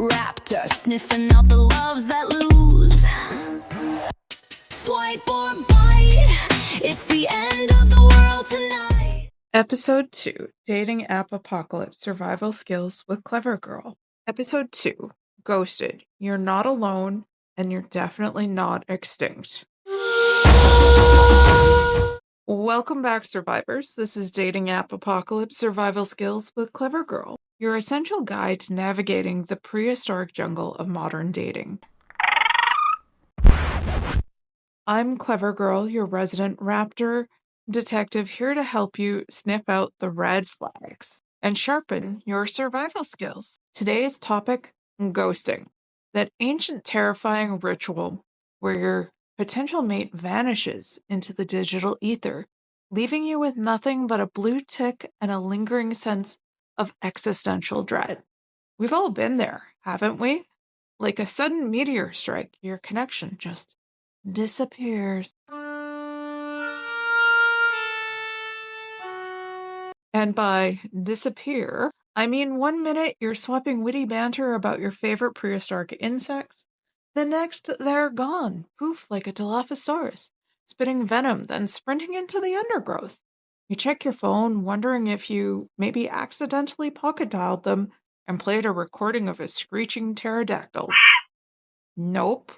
raptor, sniffing out the loves that lose. Swipe or bite, it's the end of the world tonight. Episode 2, Dating App Apocalypse Survival Skills with Clever Girl. Episode 2, Ghosted. You're not alone, and you're definitely not extinct. Welcome back, survivors. This is Dating App Apocalypse Survival Skills with Clever Girl, your essential guide to navigating the prehistoric jungle of modern dating. I'm Clever Girl, your resident raptor detective, here to help you sniff out the red flags and sharpen your survival skills. Today's topic, ghosting. That ancient, terrifying ritual where your potential mate vanishes into the digital ether, leaving you with nothing but a blue tick and a lingering sense of existential dread. We've all been there, haven't we? Like a sudden meteor strike, your connection just disappears. And by disappear, I mean 1 minute you're swapping witty banter about your favorite prehistoric insects, the next they're gone, poof, like a Dilophosaurus, spitting venom, then sprinting into the undergrowth. You check your phone, wondering if you maybe accidentally pocket dialed them and played a recording of a screeching pterodactyl. Nope.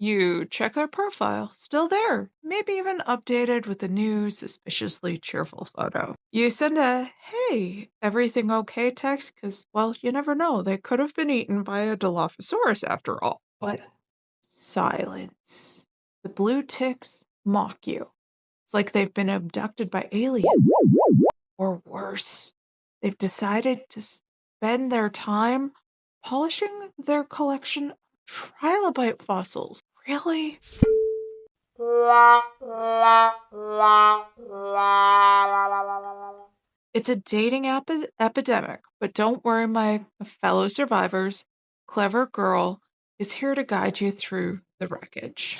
You check their profile, still there, maybe even updated with a new, suspiciously cheerful photo. You send a, hey, everything okay text, because, well, you never know, they could have been eaten by a Dilophosaurus after all. But silence. The blue ticks mock you. It's like they've been abducted by aliens. Or worse, they've decided to spend their time polishing their collection of trilobite fossils. Really? It's a dating epidemic, but don't worry, my fellow survivors. Clever Girl is here to guide you through the wreckage.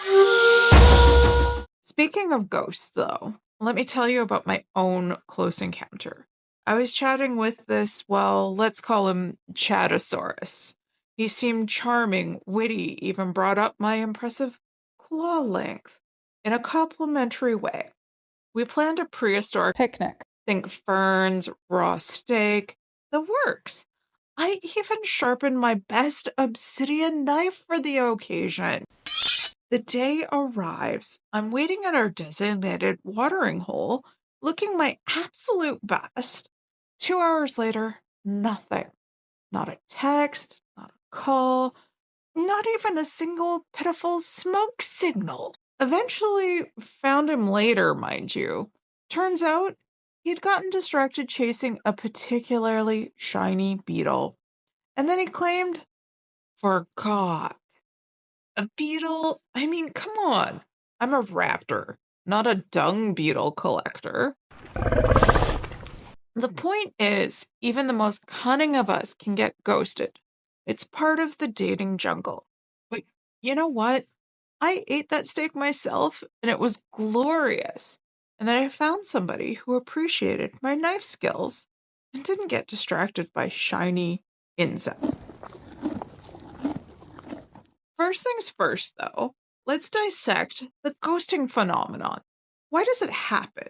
Speaking of ghosts, though, let me tell you about my own close encounter. I was chatting with this, well, let's call him Chatosaurus. He seemed charming, witty, even brought up my impressive claw length in a complimentary way. We planned a prehistoric picnic. Think ferns, raw steak, the works. I even sharpened my best obsidian knife for the occasion. The day arrives. I'm waiting at our designated watering hole, looking my absolute best. 2 hours later, nothing. Not a text, not a call, not even a single pitiful smoke signal. Eventually found him later, mind you. Turns out he'd gotten distracted chasing a particularly shiny beetle. And then he claimed, forgot. A beetle? I mean, come on. I'm a raptor, not a dung beetle collector. The point is, even the most cunning of us can get ghosted. It's part of the dating jungle. But you know what? I ate that steak myself, and it was glorious. And then I found somebody who appreciated my knife skills and didn't get distracted by shiny insects. First things first, though, let's dissect the ghosting phenomenon. Why does it happen?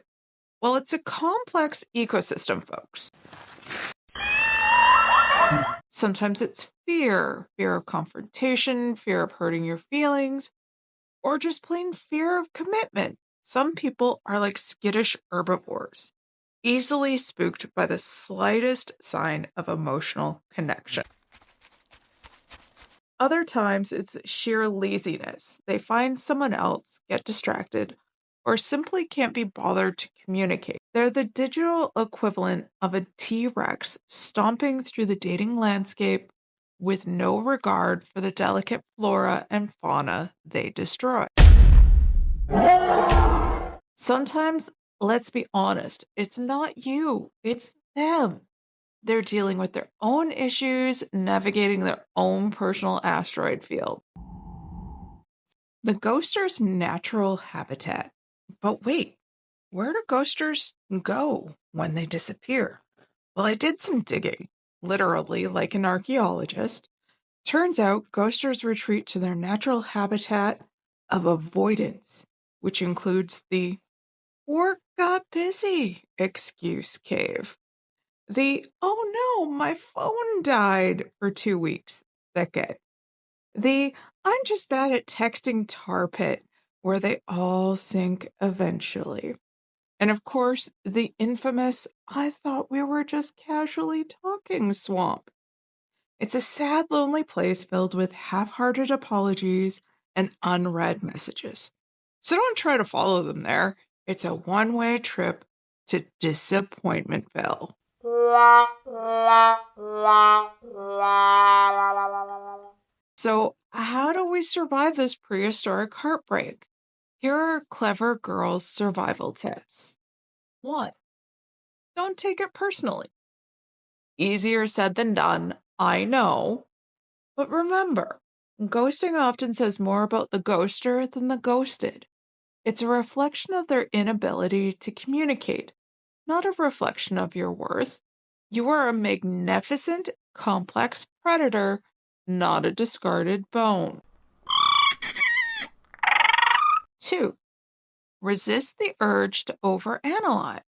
Well, it's a complex ecosystem, folks. Sometimes it's fear of confrontation, fear of hurting your feelings, or just plain fear of commitment. Some people are like skittish herbivores, easily spooked by the slightest sign of emotional connection. Other times it's sheer laziness. They find someone else, get distracted, or simply can't be bothered to communicate. They're the digital equivalent of a T-Rex stomping through the dating landscape with no regard for the delicate flora and fauna they destroy. Sometimes, let's be honest, it's not you, it's them. They're dealing with their own issues, navigating their own personal asteroid field. The ghoster's natural habitat. But wait, where do ghosters go when they disappear? Well, I did some digging, literally like an archaeologist, Turns out ghosters retreat to their natural habitat of avoidance, which includes the work got busy excuse cave. The oh no, my phone died for 2 weeks thicket. The I'm just bad at texting tar pit, where they all sink eventually. And of course, the infamous I thought we were just casually talking swamp. It's a sad, lonely place filled with half-hearted apologies and unread messages. So don't try to follow them there. It's a one-way trip to Disappointmentville. So, how do we survive this prehistoric heartbreak? Here are clever girls' survival tips. 1. Don't take it personally. Easier said than done, I know. But remember, ghosting often says more about the ghoster than the ghosted. It's a reflection of their inability to communicate, not a reflection of your worth. You are a magnificent, complex predator, not a discarded bone. 2. Resist the urge to overanalyze.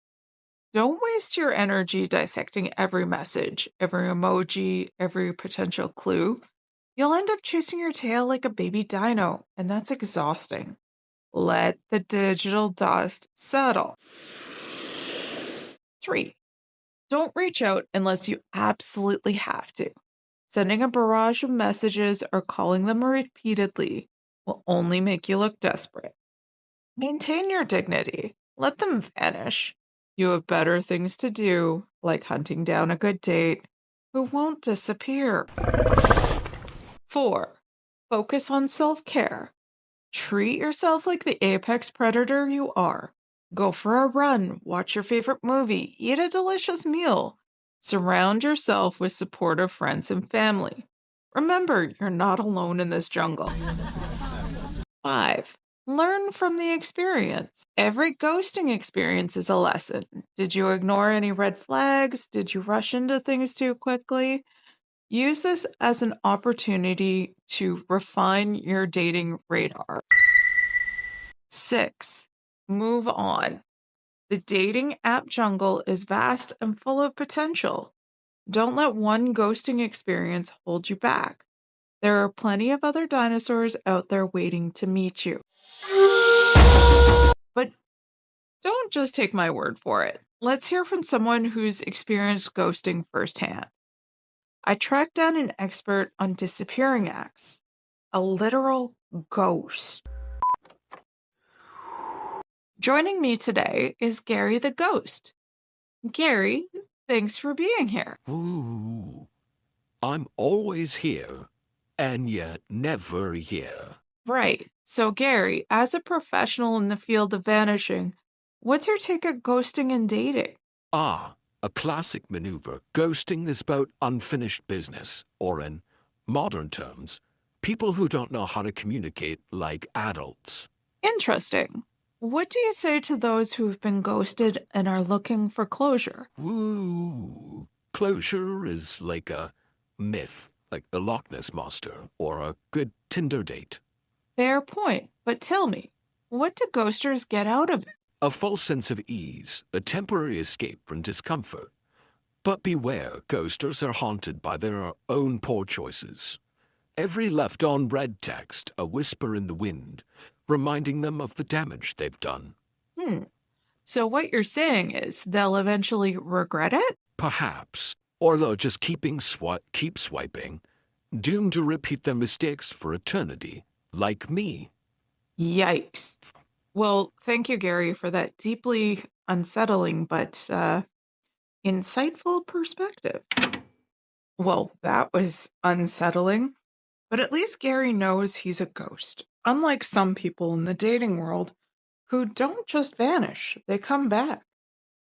Don't waste your energy dissecting every message, every emoji, every potential clue. You'll end up chasing your tail like a baby dino, and that's exhausting. Let the digital dust settle. 3. Don't reach out unless you absolutely have to. Sending a barrage of messages or calling them repeatedly will only make you look desperate. Maintain your dignity. Let them vanish. You have better things to do, like hunting down a good date, who won't disappear. 4. Focus on self-care. Treat yourself like the apex predator you are. Go for a run, watch your favorite movie, eat a delicious meal. Surround yourself with supportive friends and family. Remember, you're not alone in this jungle. 5. Learn from the experience. Every ghosting experience is a lesson. Did you ignore any red flags? Did you rush into things too quickly? Use this as an opportunity to refine your dating radar. 6. Move on. The dating app jungle is vast and full of potential. Don't let one ghosting experience hold you back. There are plenty of other dinosaurs out there waiting to meet you. But don't just take my word for it. Let's hear from someone who's experienced ghosting firsthand. I tracked down an expert on disappearing acts, a literal ghost. Joining me today is Gary the Ghost. Gary, thanks for being here. Ooh, I'm always here, and yet never here. Right. So, Gary, as a professional in the field of vanishing, what's your take at ghosting and dating? A classic maneuver. Ghosting is about unfinished business, or in modern terms, people who don't know how to communicate like adults. Interesting. What do you say to those who've been ghosted and are looking for closure? Ooh, closure is like a myth, like the Loch Ness Monster, or a good Tinder date. Fair point, but tell me, what do ghosters get out of it? A false sense of ease, a temporary escape from discomfort. But beware, ghosters are haunted by their own poor choices. Every left-on red text, a whisper in the wind, reminding them of the damage they've done. So what you're saying is they'll eventually regret it? Perhaps. Or they'll just keep swiping, doomed to repeat their mistakes for eternity, like me. Yikes. Well, thank you, Gary, for that deeply unsettling but insightful perspective. Well, that was unsettling, but at least Gary knows he's a ghost, unlike some people in the dating world who don't just vanish, they come back,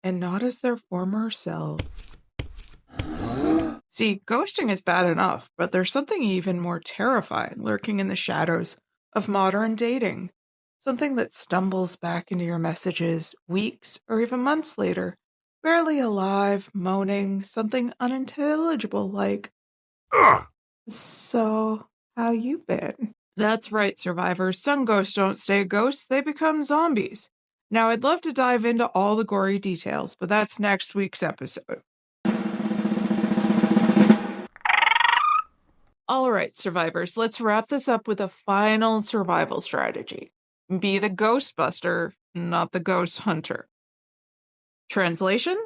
and not as their former selves. See, ghosting is bad enough, but there's something even more terrifying lurking in the shadows of modern dating. Something that stumbles back into your messages weeks or even months later, barely alive, moaning, something unintelligible like, "Ugh!" So, how you been? That's right, survivors. Some ghosts don't stay ghosts, they become zombies. Now, I'd love to dive into all the gory details, but that's next week's episode. All right, survivors, let's wrap this up with a final survival strategy. Be the Ghostbuster, not the ghost hunter. Translation?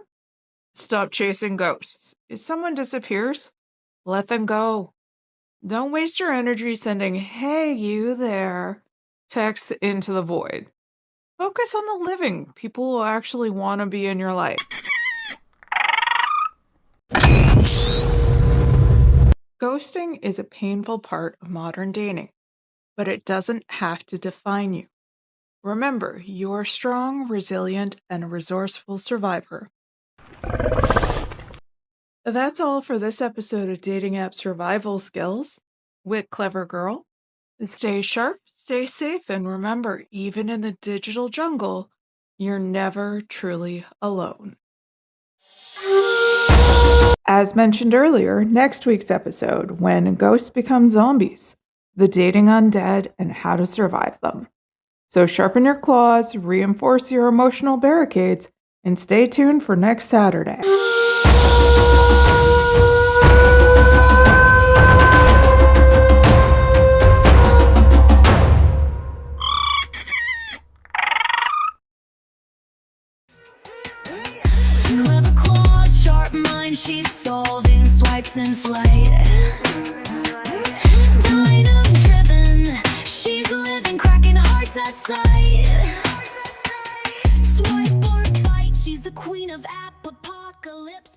Stop chasing ghosts. If someone disappears, let them go. Don't waste your energy sending, "Hey, you there," texts into the void. Focus on the living. People will actually want to be in your life. Ghosting is a painful part of modern dating, but it doesn't have to define you. Remember, you're a strong, resilient, and a resourceful survivor. That's all for this episode of Dating App Survival Skills with Clever Girl. Stay sharp, stay safe, and remember, even in the digital jungle, you're never truly alone. As mentioned earlier, next week's episode, when ghosts become zombies, the dating undead, and how to survive them. So sharpen your claws, reinforce your emotional barricades, and stay tuned for next Saturday. Clever claws, sharp mind, she's solving swipes in flight. Dynamo driven, she's living, cracking hearts at sight. Swipe or bite, she's the queen of app apocalypse.